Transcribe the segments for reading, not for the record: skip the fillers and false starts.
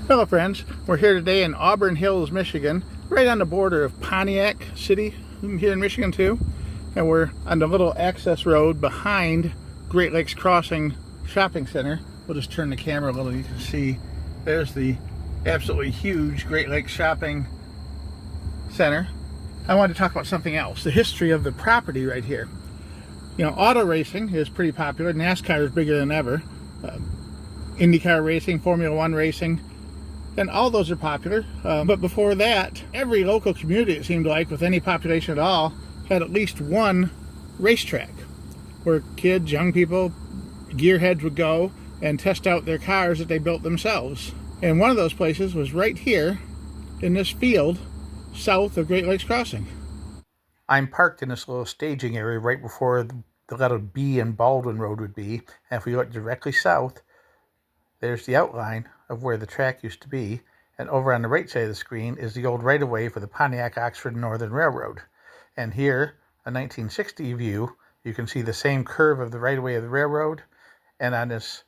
Hello friends, we're here today in Auburn Hills, Michigan, right on the border of Pontiac City here in Michigan too. And we're on the little access road behind Great Lakes Crossing Shopping Center. We'll just turn the camera a little, you can see there's the absolutely huge Great Lakes Shopping Center. I wanted to talk about something else, the history of the property right here. You know, auto racing is pretty popular. NASCAR is bigger than ever. IndyCar racing, Formula One racing, and all those are popular. But before that, every local community, it seemed like, with any population at all, had at least one racetrack where kids, young people, gearheads would go and test out their cars that they built themselves. And one of those places was right here in this field south of Great Lakes Crossing. I'm parked in this little staging area right before the letter B in Baldwin Road would be. And if we look directly south, there's the outline of where the track used to be, and over on the right side of the screen is the old right-of-way for the Pontiac Oxford Northern Railroad. And here, a 1960 view, you can see the same curve of the right-of-way of the railroad, and on this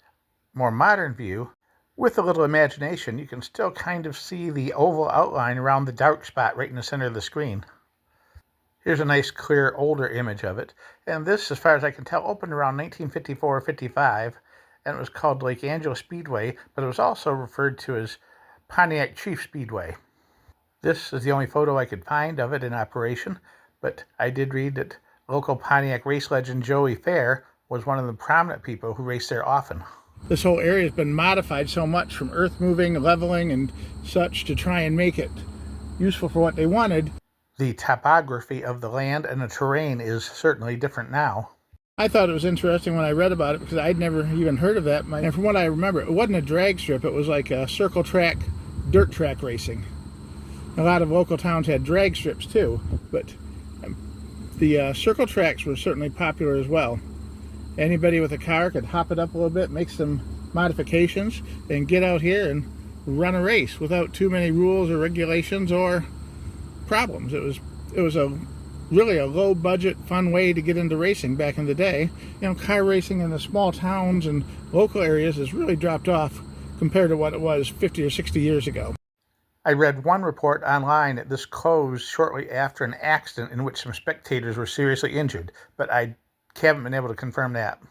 more modern view, with a little imagination, you can still kind of see the oval outline around the dark spot right in the center of the screen. Here's a nice, clear, older image of it, and this, as far as I can tell, opened around 1954 or 55, and it was called Lake Angelus Speedway, but it was also referred to as Pontiac Chief Speedway. This is the only photo I could find of it in operation, but I did read that local Pontiac race legend Joey Fair was one of the prominent people who raced there often. This whole area has been modified so much from earth moving, leveling, and such to try and make it useful for what they wanted. The topography of the land and the terrain is certainly different now. I thought it was interesting when I read about it because I'd never even heard of that. And from what I remember, it wasn't a drag strip. It was like a circle track, dirt track racing. A lot of local towns had drag strips too, but the circle tracks were certainly popular as well. Anybody with a car could hop it up a little bit, make some modifications, and get out here and run a race without too many rules or regulations or problems. It was really a low budget, fun way to get into racing back in the day. You know, car racing in the small towns and local areas has really dropped off compared to what it was 50 or 60 years ago. I read one report online that this closed shortly after an accident in which some spectators were seriously injured, but I haven't been able to confirm that.